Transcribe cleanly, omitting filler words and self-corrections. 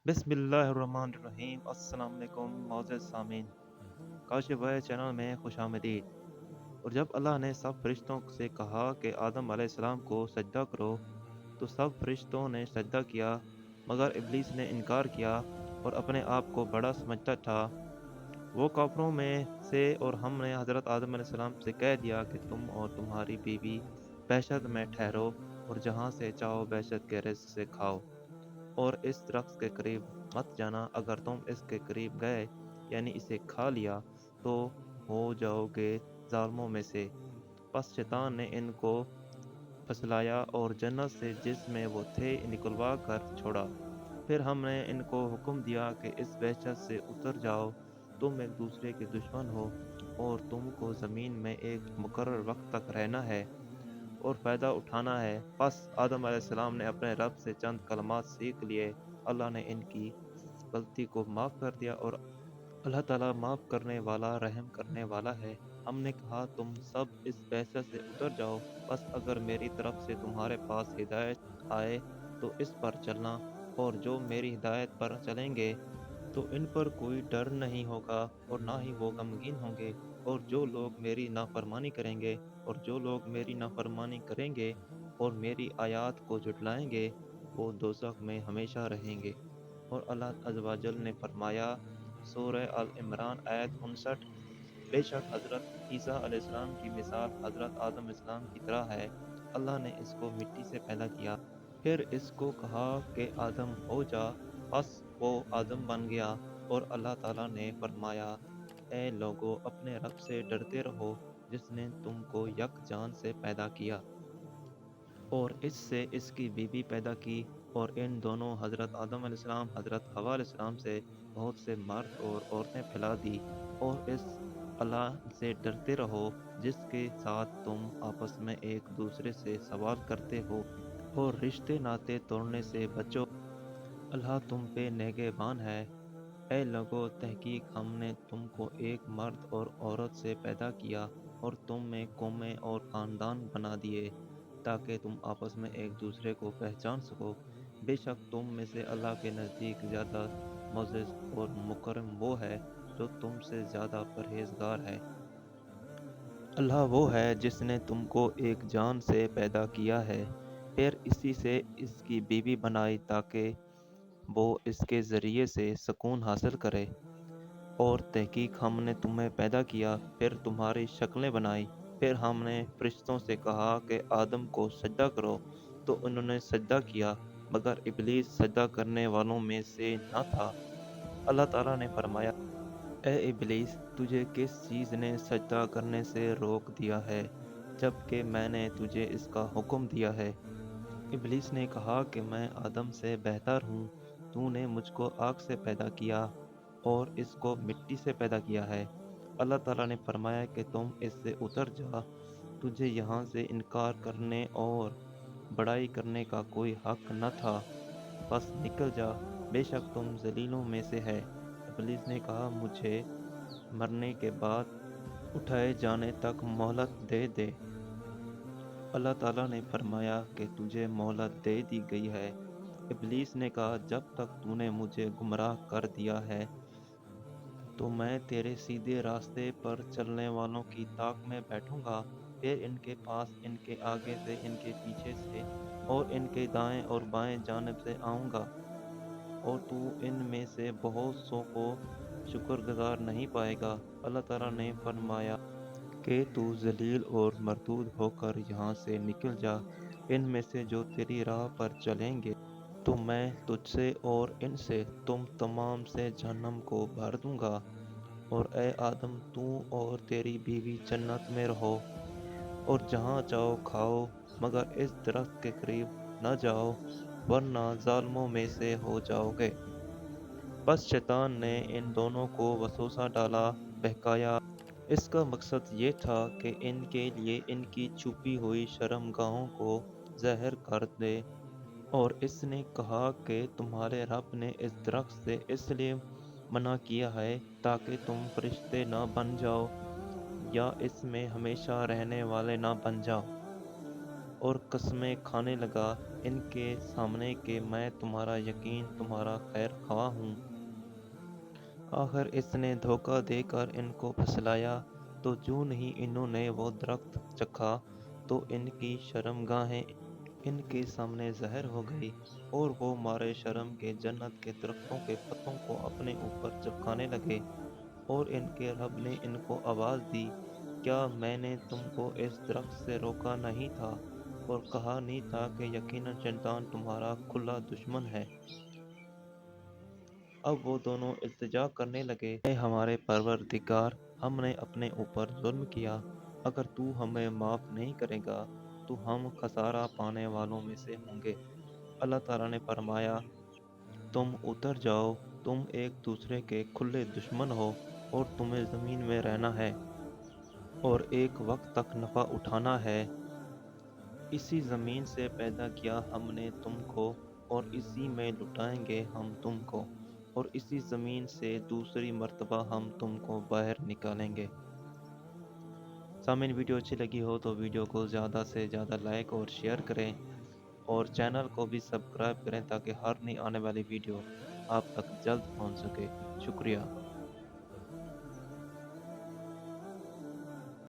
बिस्मिल्लाहिर्रहमानिर्रहीम। अस्सलाम वालेकुम मोअज़्ज़ज़ सामीन। काशिफ़ वाय चैनल में खुशामदीद। और जब अल्लाह ने सब फरिश्तों से कहा कि आदम अलैहिस्सलाम को सजदा करो, तो सब फरिश्तों ने सजदा किया, मगर इब्लीस ने इनकार किया और अपने आप को बड़ा समझता था। वो काफिरों में से और हमने हज़रत आदम अलैहिस्सलाम से कह दिया कि तुम और तुम्हारी बीवी बहशत में ठहरो और जहाँ से चाहो बहशत के रिज़्क़ से खाओ। और इस दरख्त के करीब मत जाना, अगर तुम इसके करीब गए यानी इसे खा लिया तो हो जाओगे जालिमों में से। बस शैतान ने इनको फसलाया और जन्नत से जिसमें वो थे निकलवा कर छोड़ा। फिर हमने इनको हुक्म दिया कि इस वहशत से उतर जाओ, तुम एक दूसरे के दुश्मन हो और तुमको ज़मीन में एक मुकर्रर वक्त तक रहना है और फ़ायदा उठाना है। बस आदम अलैहिस्सलाम ने अपने रब से चंद कलमात सीख लिए। अल्लाह ने इनकी गलती को माफ़ कर दिया और अल्लाह ताला माफ़ करने वाला, रहम करने वाला है। हमने कहा तुम सब इस बहशत से उतर जाओ, बस अगर मेरी तरफ से तुम्हारे पास हिदायत आए तो इस पर चलना, और जो मेरी हिदायत पर चलेंगे तो इन पर कोई डर नहीं होगा और ना ही वो गमगीन होंगे। और जो लोग मेरी नाफरमानी करेंगे और जो लोग मेरी नाफरमानी करेंगे और मेरी आयत को झुटलाएंगे, वो दोज़ख में हमेशा रहेंगे। और अल्लाह अज़्ज़ व जल ने फरमाया, सूरह अल इमरान आयत 59, बेशक हज़रत ईसा अलैहिस्सलाम की मिसाल हज़रत आदम अलैहिस्सलाम की तरह है। अल्लाह ने इसको मिट्टी से पैदा किया, फिर इसको कहा कि आदम हो जा, बस वो आदम बन गया। और अल्लाह ताला ने फरमाया, ए लोगो, अपने रब से डरते रहो जिसने तुमको यक जान से पैदा किया और इससे इसकी बीवी पैदा की, और इन दोनों हज़रत आदम अलैहिस्सलाम हज़रत हवा अलैहिस्सलाम से बहुत से मर्द और औरतें फैला दी। और इस अल्लाह से डरते रहो जिसके साथ तुम आपस में एक दूसरे से सवाल करते हो, और रिश्ते नाते तोड़ने से बचो। अल्लाह तुम पे नेगेबान है। ऐ लोगो, तहकीक हमने तुमको एक मर्द और औरत से पैदा किया और तुम में कौमें और ख़ानदान बना दिए ताकि तुम आपस में एक दूसरे को पहचान सको। बेशक तुम में से अल्लाह के नज़दीक ज़्यादा मोअज़्ज़ज़ और मुकर्रम वो है जो तुमसे ज़्यादा परहेज़गार है। अल्लाह वो है जिसने तुमको एक जान से पैदा किया है, फिर इसी से इसकी बीवी बनाई ताकि वो इसके ज़रिए से सुकून हासिल करे। और तहकीक हमने तुम्हें पैदा किया, फिर तुम्हारी शक्लें बनाई। फिर हमने फरिश्तों से कहा कि आदम को सजदा करो, तो उन्होंने सजदा किया, मगर इब्लीस सजदा करने वालों में से न था। अल्लाह ताला ने फरमाया, ए इब्लीस, तुझे किस चीज़ ने सजदा करने से रोक दिया है, जबकि मैंने तुझे इसका हुक्म दिया है? इब्लीस ने कहा कि मैं आदम से बेहतर हूँ, तूने मुझको आग से पैदा किया और इसको मिट्टी से पैदा किया है। अल्लाह ताला ने फरमाया कि तुम इससे उतर जा, तुझे यहाँ से इनकार करने और बड़ाई करने का कोई हक न था, बस निकल जा, बेशक तुम जलीलों में से है। इब्लीस ने कहा, मुझे मरने के बाद उठाए जाने तक मोहलत दे दे। अल्लाह ताला ने फरमाया कि तुझे मोहलत दे दी गई है। इब्लीस ने कहा, जब तक तूने मुझे गुमराह कर दिया है तो मैं तेरे सीधे रास्ते पर चलने वालों की ताक में बैठूंगा। फिर इनके पास, इनके आगे से, इनके पीछे से और इनके दाएं और बाएं जानिब से आऊंगा, और तू इन में से बहुत सौ को शुक्रगुजार नहीं पाएगा। अल्लाह ताला ने फरमाया कि तू ज़लील और मरदूद होकर यहाँ से निकल जा। इनमें से जो तेरी राह पर चलेंगे तो मैं तुझसे और इनसे तुम तमाम से जहन्नम को भर दूंगा। और ए आदम, तू और तेरी बीवी जन्नत में रहो और जहाँ चाहो खाओ, मगर इस दरख्त के करीब न जाओ, वरना जालिमों में से हो जाओगे। बस शैतान ने इन दोनों को वसवसा डाला, बहकाया। इसका मकसद ये था कि इनके लिए इनकी छुपी हुई शर्मगाहों को ज़ाहिर कर दे। और इसने कहा कि तुम्हारे रब ने इस दरख्त से इसलिए मना किया है ताकि तुम फरिश्ते ना बन जाओ या इसमें हमेशा रहने वाले ना बन जाओ। اور قسمیں کھانے لگا ان کے سامنے کہ میں تمہارا یقین تمہارا خیر خواہ ہوں۔ آخر اس نے دھوکہ دے کر ان کو پھسلایا، تو جو نہیں انہوں نے وہ درخت چکھا تو ان کی شرمگاہیں ان کے سامنے ظاہر ہو گئی، اور وہ مارے شرم کے جنت کے درختوں کے پتوں کو اپنے اوپر چپکانے لگے۔ اور ان کے رب نے ان کو آواز دی، کیا میں نے تم کو اس درخت سے روکا نہیں تھا اور کہا نہیں تھا کہ یقیناً شیطان تمہارا کھلا دشمن ہے؟ اب وہ دونوں التجا کرنے لگے، اے ہمارے پروردگار، ہم نے اپنے اوپر ظلم کیا، اگر تو ہمیں معاف نہیں کرے گا تو ہم خسارہ پانے والوں میں سے ہوں گے۔ اللہ تعالیٰ نے فرمایا، تم اتر جاؤ، تم ایک دوسرے کے کھلے دشمن ہو، اور تمہیں زمین میں رہنا ہے اور ایک وقت تک نفع اٹھانا ہے۔ اسی زمین سے پیدا کیا ہم نے تم کو، اور اسی میں لٹائیں گے ہم تم کو، اور اسی زمین سے دوسری مرتبہ ہم تم کو باہر نکالیں گے۔ سامعین، ویڈیو اچھی لگی ہو تو ویڈیو کو زیادہ سے زیادہ لائک اور شیئر کریں، اور چینل کو بھی سبسکرائب کریں تاکہ ہر نئی آنے والی ویڈیو آپ تک جلد پہنچ سکے۔ شکریہ۔